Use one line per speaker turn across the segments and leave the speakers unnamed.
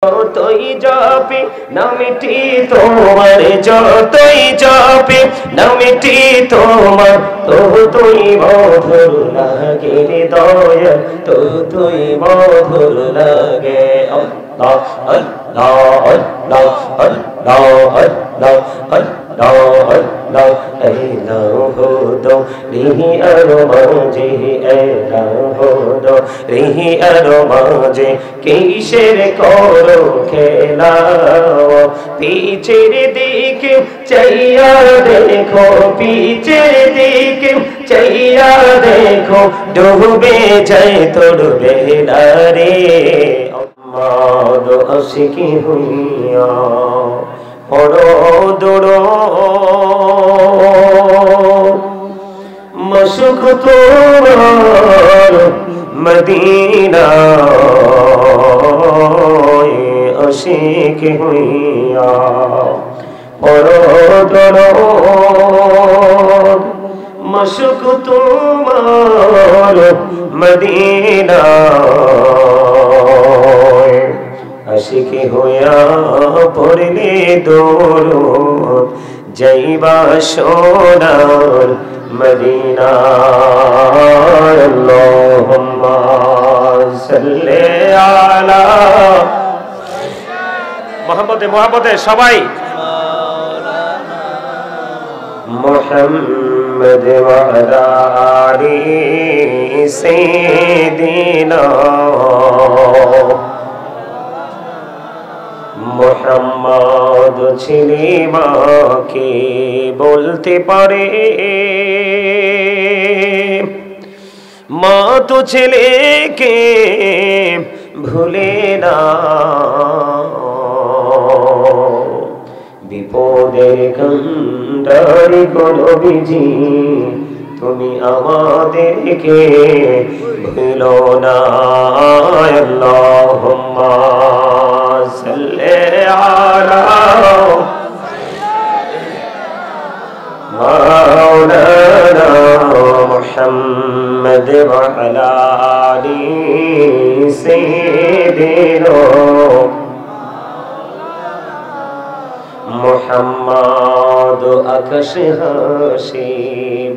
যতই জপি নামটি তোমার, যতই জপি নামটি তোমার, ততই মধুর লাগে হৃদয়, ততই মধুর লাগে। আল্লাহ আল্লাহ আল্লাহ আল্লাহ আল্লাহ আল্লাহ আল্লাহ। এলাহু দো রিহি আর মাঝে, এলাহু দো রিহি আর মাঝে, কিসের করো খেলা? পিছের দিকে চাইয়া দেখো, পিছের দিকে চাইয়া দেখো, ডুবে যায় তোর বেলা রে। আম্মাদ আশিকি হইয়া পড়ো দৌড়ো, মশক তোমার মদিনা আশিক হইয়া পড়ো দৌড়ো, মশক তোমার মদিনা আশিকি হইয়া পড়লে দৌড়, যাইবা সোনার মদিনা। আল্লাহুম্মা সাল্লি আলা মুহাম্মদে, মুহাম্মদে সবাই মুহাম্মদ ওয়া আলা আলি সাইয়্যিদিনা মুহাম্মদ। ছেলে মাকে বলতে পারে, মা তো ছেলেকে ভুলে না, বিপদের কান্ডারি কোনো বিজি, তুমি আমাদেরকে ভুলো না। আল্লাহুম্মা সাল্লি আলা মাওলানা মুহাম্মদ ওয়া আলা আলি সাইয়্যিদিনা মুহাম্মদ। আকাশ হাসে,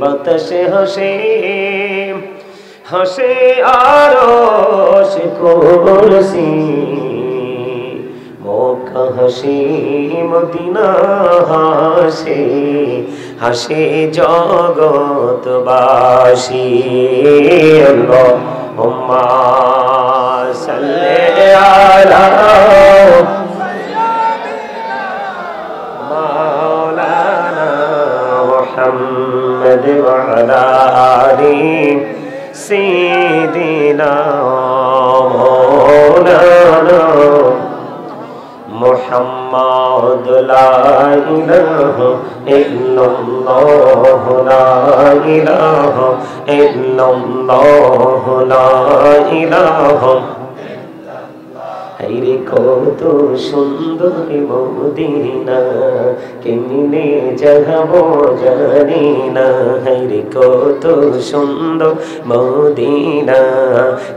বাতাস হাসে, হাসে আরশ কুরসি, মক্কা হাসে, মদিনা হাসে, হাসে জগৎবাসী। আল্লাহুম্মা সাল্লি আলা মাওলানা মুহাম্মদ ওয়া আলা আলি সাইয়্যিদিনা মাওলানা মুহাম্মদ। লা ইলাহা ইল্লাল্লাহ, লা ইলাহা ইল্লাল্লাহ, লা ইলাহা। হায়রে কত সুন্দর মদিনা, কেমনে যাব জানি না। হায়রে কত সুন্দর মদিনা,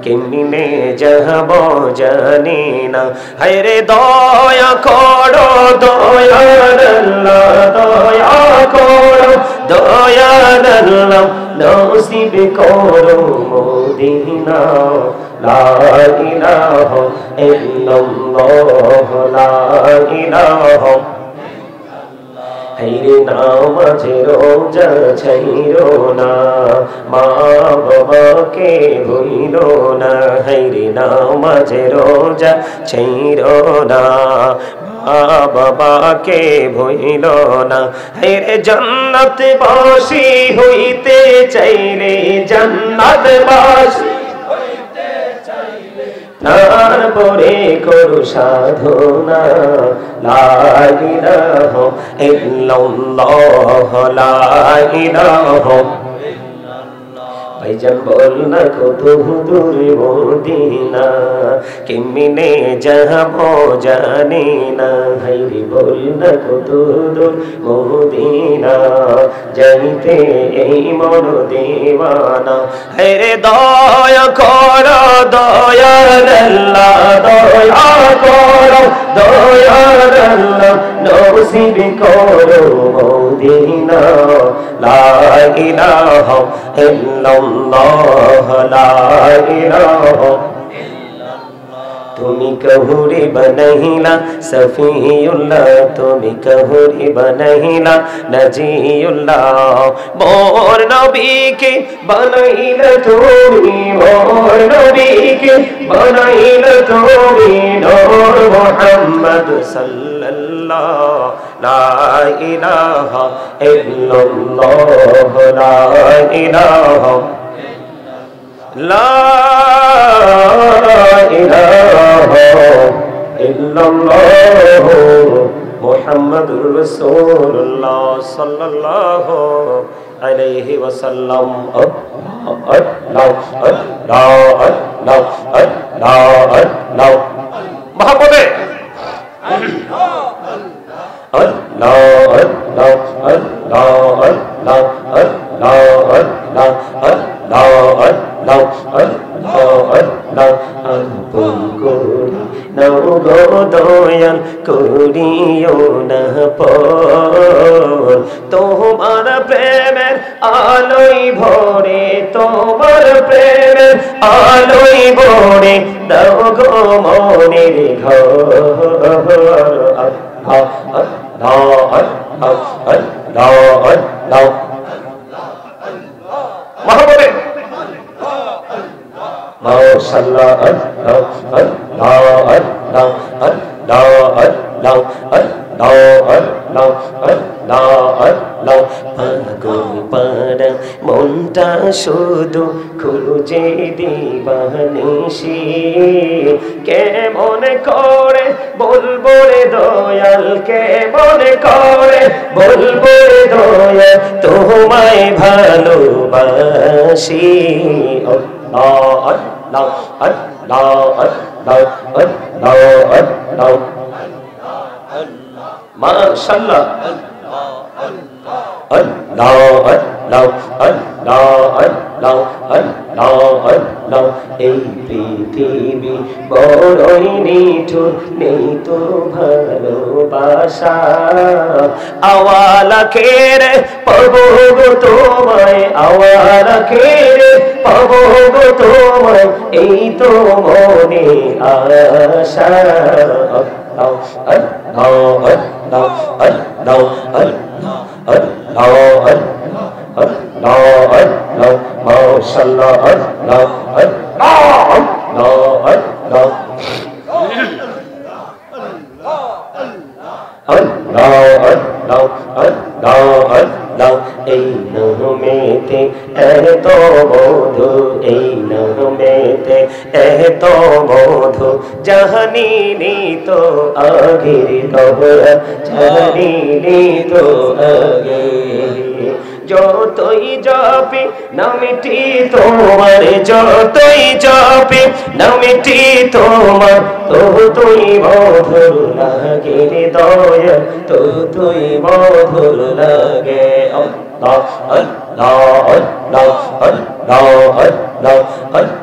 কেমনে যাব জানি না। হায়রে দয়া করো দয়াল আল্লাহ, দয়া করো দয়াল আল্লাহ, নসিব করো মদিনা। লা ইলাহা ইল্লাল্লাহ, লা ইলাহা। হায়রে নামাজে রোজা ছাইরো না, মা বাবাকে ভুইলো না। হায়রে নামাজে রোজা ছাইরো না, মা বাবাকে ভুইলো না। হায়রে জান্নাত বাসী হইতে চাইলে, জান্নাত বাসী তারপরে করো সাধনা। লা ইলাহা ইল্লাল্লাহ, লা ইলাহা। ভাইজান বল না কত দূর মদিনা কেমনে যাব জানি না ভাইরে বল না কত দূর মদিনা যাইতে এই মন দিওয়ানা হেরে দয়া কর দয়াল আল্লাহ দয়া কর দয়াল আল্লাহ নসিব করো মদিনা লা ইলাহা ইল্লাল্লাহ লা ইলাহা তুমি কহুরে বনহিলা সফিউল্লাহ তুমি কহুরে বনহিলা নজিউল্লাহ মোর নবীকে বনহিলা তুমি মোর নবীকে বনহিলা তুমি নূর মুহাম্মদ সাল্লাল্লাহ লা ইলাহা ইল্লাল্লাহ লা ইলাহা লা ইলাহা ইল্লাল্লাহ মুহাম্মাদুর রাসূলুল্লাহ সাল্লাল্লাহু আলাইহি ওয়াসাল্লাম আল্লাহ মহব্বতে দয়াল করিও না পর তোমার প্রেমের আলোই ভরে তোমার প্রেমের আলোই ভরে দাও গো মনের ঘর মহব্বতে মাশাআল্লাহ পাগল মনটা শুধু খুঁজে দিবানিশি কেমন করে বলবো রে দয়াল কেমন করে বলবো রে দয়াল তোমায় ভালোবাসি মাশাআল্লাহ এই পৃথিবী বড়ই নিঠুর নেই তো ভালোবাসা আওয়ালা কেরে পাবো গো তোমায় আওয়ালা কেরে পাবো গো তোমায় এই তো মনে আশা এই নামেতে এত মধু এই নামেতে এত মধু জাহানিনি তো আগের খবর জাহানিনি তো আগে যতই যাবে নামটি তোমার যতই যাবে নামটি তোমার তুই মধুর লাগে দয়া তুই মধুর লাগে আল্লাহ আল্লাহ আল্লাহ আল্লাহ আল্লাহ আল্লাহ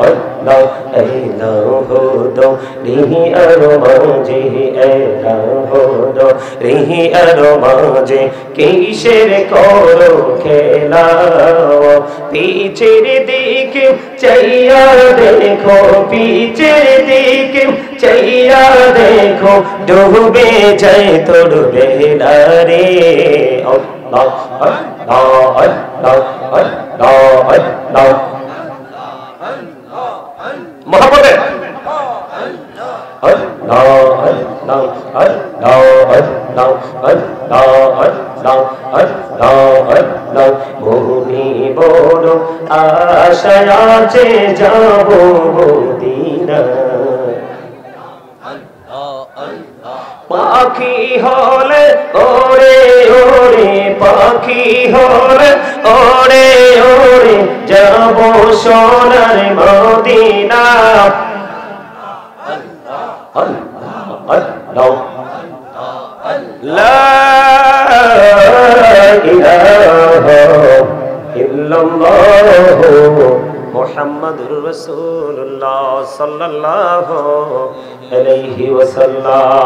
আল্লাহ এই নাহদো রিহি আর মাঝে এই নাহদো রিহি আর মাঝে কিসের করো খেলা পিছের দিকে চাইয়া দেখো পিছের দিকে চাইয়া দেখো ডুবে যায় তোর বেলা রে আল্লাহ আল্লাহ আল্লাহ আল্লাহ আল্লাহ মোহাম্মদ মনি বড় আশায় আছে যাব মদিনা পাখি হলে ওরে ওরে পাখি হলে ওরে ওরে যাব সোনার মদিনা আল্লাহ লা ইলাহা ইল্লাল্লাহ মুহাম্মাদুর রাসূলুল্লাহ সাল্লাল্লাহু আলাইহি ওয়াসাল্লাম।